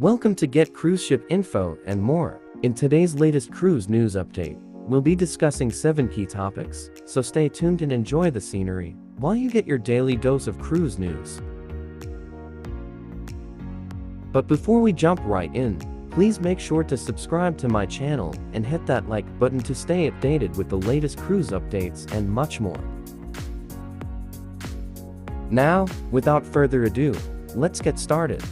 Welcome to Get Cruise Ship Info and more. In today's latest cruise news update, we'll be discussing 7 key topics, so stay tuned and enjoy the scenery while you get your daily dose of cruise news. But before we jump right in, please make sure to subscribe to my channel and hit that like button to stay updated with the latest cruise updates and much more. Now, without further ado, let's get started.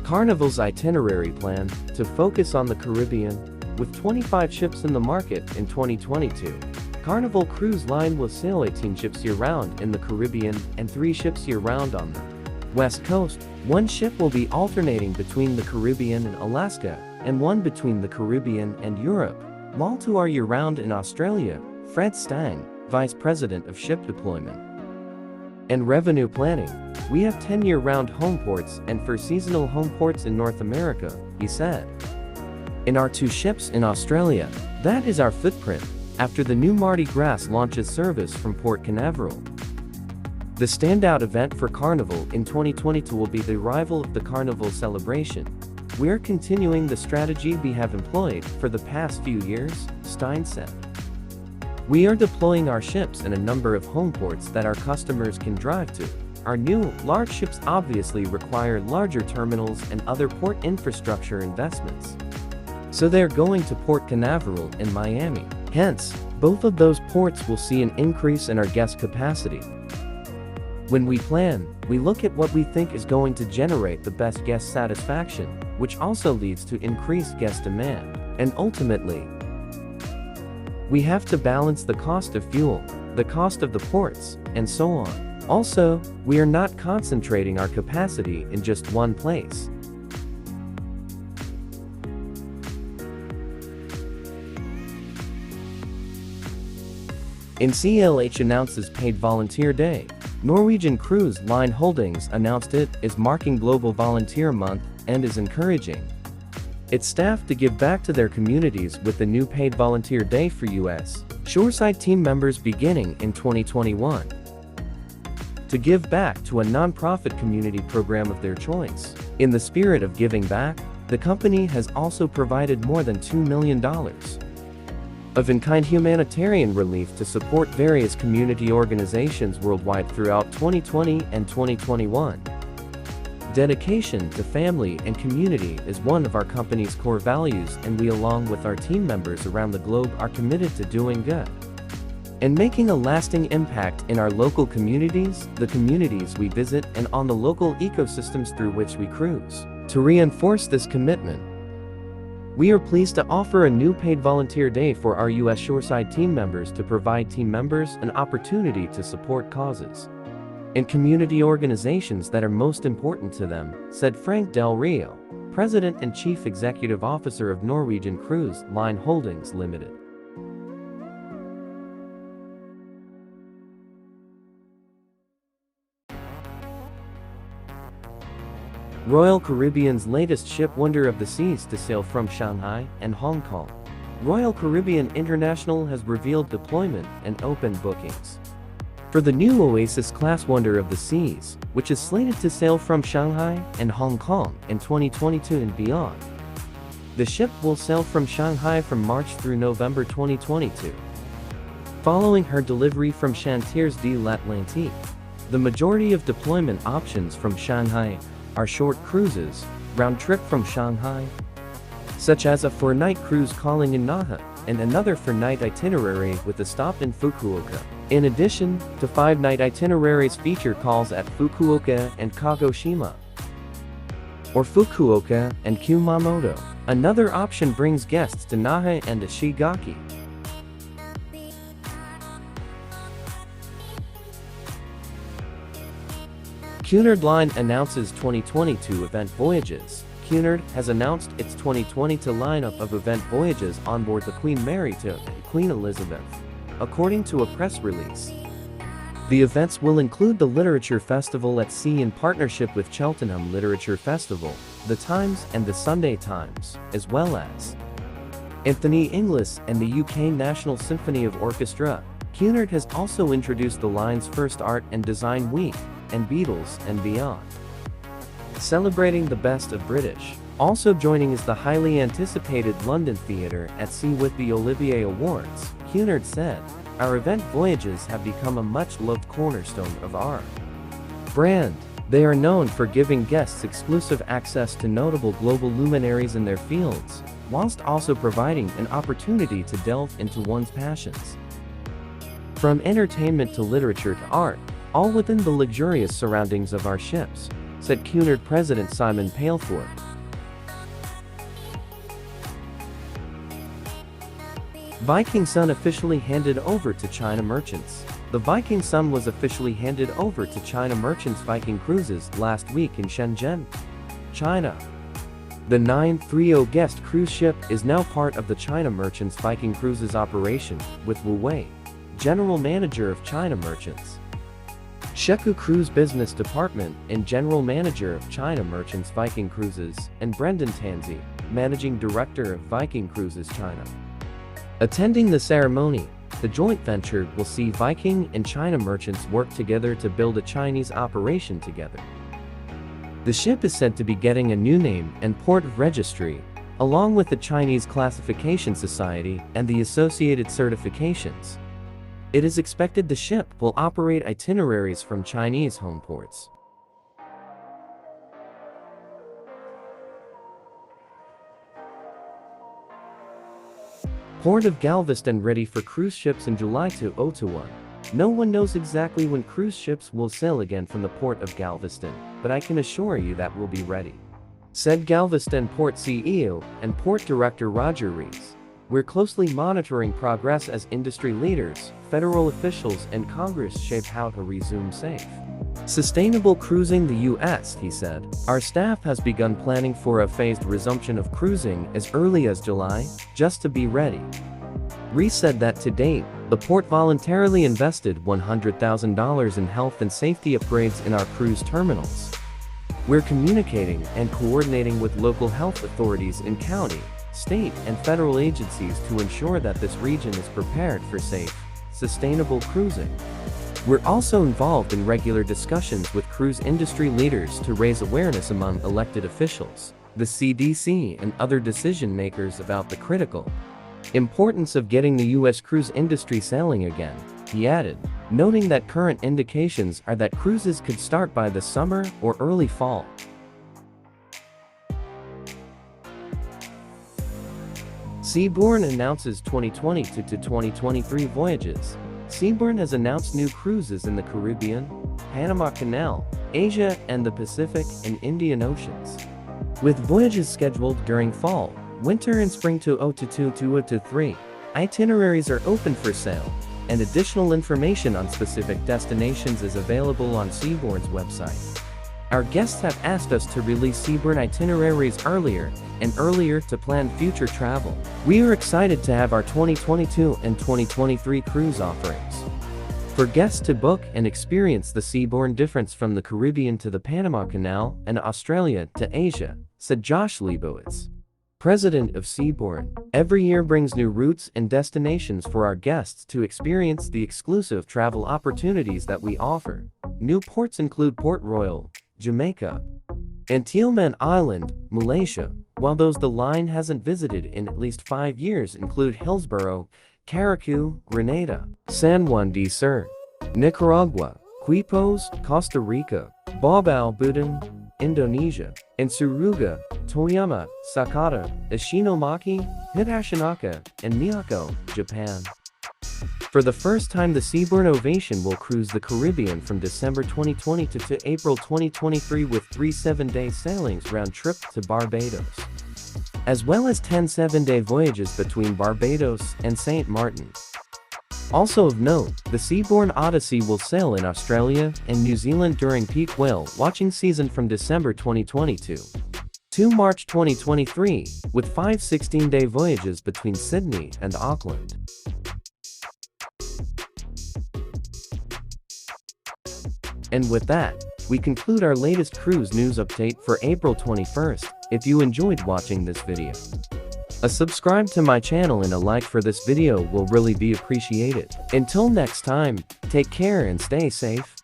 Carnival's itinerary plan to focus on the Caribbean, with 25 ships in the market in 2022. Carnival Cruise Line will sail 18 ships year-round in the Caribbean and 3 ships year-round on the West Coast. 1 ship will be alternating between the Caribbean and Alaska, and 1 between the Caribbean and Europe. While 2 are year-round in Australia. Fred Stang, Vice President of Ship Deployment and Revenue Planning. We have 10 year-round home ports and 4 seasonal home ports in North America, he said. In our 2 ships in Australia, that is our footprint, after the new Mardi Gras launches service from Port Canaveral. The standout event for Carnival in 2022 will be the arrival of the Carnival celebration. We are continuing the strategy we have employed for the past few years, Stein said. We are deploying our ships in a number of home ports that our customers can drive to. Our new, large ships obviously require larger terminals and other port infrastructure investments. So they're going to Port Canaveral and Miami. Hence, both of those ports will see an increase in our guest capacity. When we plan, we look at what we think is going to generate the best guest satisfaction, which also leads to increased guest demand. And ultimately, we have to balance the cost of fuel, the cost of the ports, and so on. Also, we are not concentrating our capacity in just one place. CLH announces Paid Volunteer Day. Norwegian Cruise Line Holdings announced it is marking Global Volunteer Month and is encouraging its staff to give back to their communities with the new Paid Volunteer Day for U.S. shoreside team members beginning in 2021. To give back to a nonprofit community program of their choice. In the spirit of giving back, the company has also provided more than $2 million of in-kind humanitarian relief to support various community organizations worldwide throughout 2020 and 2021. Dedication to family and community is one of our company's core values, and we along with our team members around the globe are committed to doing good and making a lasting impact in our local communities, the communities we visit, and on the local ecosystems through which we cruise. To reinforce this commitment, we are pleased to offer a new Paid Volunteer Day for our U.S. shoreside team members to provide team members an opportunity to support causes and community organizations that are most important to them, said Frank Del Rio, President and Chief Executive Officer of Norwegian Cruise Line Holdings Limited. Royal Caribbean's latest ship Wonder of the Seas to sail from Shanghai and Hong Kong. Royal Caribbean International has revealed deployment and open bookings for the new Oasis-class Wonder of the Seas, which is slated to sail from Shanghai and Hong Kong in 2022 and beyond. The ship will sail from Shanghai from March through November 2022. Following her delivery from Chantiers de l'Atlantique, the majority of deployment options from Shanghai are short cruises, round trip from Shanghai, such as a 4-night cruise calling in Naha, and another 4-night itinerary with a stop in Fukuoka. In addition to 5-night itineraries feature calls at Fukuoka and Kagoshima, or Fukuoka and Kumamoto. Another option brings guests to Naha and Ishigaki. Cunard Line announces 2022 event voyages. Cunard has announced its 2022 lineup of event voyages on board the Queen Merita and Queen Elizabeth, according to a press release. The events will include the Literature Festival at Sea in partnership with Cheltenham Literature Festival, The Times and the Sunday Times, as well as Anthony Inglis and the UK National Symphony of Orchestra, Cunard has also introduced the line's first Art and Design Week, and Beatles and Beyond, celebrating the best of British. Also joining is the highly anticipated London Theatre at Sea with the Olivier Awards. Cunard said, "Our event voyages have become a much-loved cornerstone of our brand. They are known for giving guests exclusive access to notable global luminaries in their fields, whilst also providing an opportunity to delve into one's passions. From entertainment to literature to art, all within the luxurious surroundings of our ships," said Cunard President Simon Palethorpe. Viking Sun officially handed over to China Merchants. The Viking Sun was officially handed over to China Merchants Viking Cruises last week in Shenzhen, China. The 930 guest cruise ship is now part of the China Merchants Viking Cruises operation, with Wu Wei, General Manager of China Merchants Shekou Cruise Business Department and General Manager of China Merchants Viking Cruises, and Brendan Tansey, Managing Director of Viking Cruises China, attending the ceremony. The joint venture will see Viking and China Merchants work together to build a Chinese operation together. The ship is said to be getting a new name and port of registry, along with the Chinese Classification Society and the associated certifications. It is expected the ship will operate itineraries from Chinese home ports. Port of Galveston ready for cruise ships in July 2021. No one knows exactly when cruise ships will sail again from the Port of Galveston, but I can assure you that we'll be ready, said Galveston Port CEO and Port Director Roger Rees. We're closely monitoring progress as industry leaders, federal officials, and Congress shape how to resume safe, sustainable cruising the U.S., he said. Our staff has begun planning for a phased resumption of cruising as early as July, just to be ready. Rees said that to date, the port voluntarily invested $100,000 in health and safety upgrades in our cruise terminals. We're communicating and coordinating with local health authorities in county, state, and federal agencies to ensure that this region is prepared for safe, sustainable cruising. We're also involved in regular discussions with cruise industry leaders to raise awareness among elected officials, the CDC, and other decision makers about the critical importance of getting the U.S. cruise industry sailing again, he added, noting that current indications are that cruises could start by the summer or early fall. Seabourn announces 2020 to 2023 voyages. Seabourn has announced new cruises in the Caribbean, Panama Canal, Asia, and the Pacific and Indian Oceans, with voyages scheduled during fall, winter, and spring 2022-2023. Itineraries are open for sale, and additional information on specific destinations is available on Seabourn's website. Our guests have asked us to release Seabourn itineraries earlier to plan future travel. We are excited to have our 2022 and 2023 cruise offerings for guests to book and experience the Seabourn difference from the Caribbean to the Panama Canal and Australia to Asia, said Josh Leibowitz, president of Seabourn. Every year brings new routes and destinations for our guests to experience the exclusive travel opportunities that we offer. New ports include Port Royal, Jamaica, and Tilman Island, Malaysia, while those the line hasn't visited in at least 5 years include Hillsborough, Carriacou, Grenada, San Juan de Sur, Nicaragua, Quipos, Costa Rica, Bawao Budan, Indonesia, and Suruga, Toyama, Sakata, Ishinomaki, Higashinaka, and Miyako, Japan. For the first time, the Seabourn Ovation will cruise the Caribbean from December 2020 to April 2023 with 3 7-day sailings round trip to Barbados, as well as 10 7-day voyages between Barbados and St. Martin. Also of note, the Seabourn Odyssey will sail in Australia and New Zealand during peak whale watching season from December 2022 to March 2023, with 5 16-day voyages between Sydney and Auckland. And with that, we conclude our latest cruise news update for April 21st. If you enjoyed watching this video, A subscribe to my channel and a like for this video will really be appreciated. Until next time, take care and stay safe.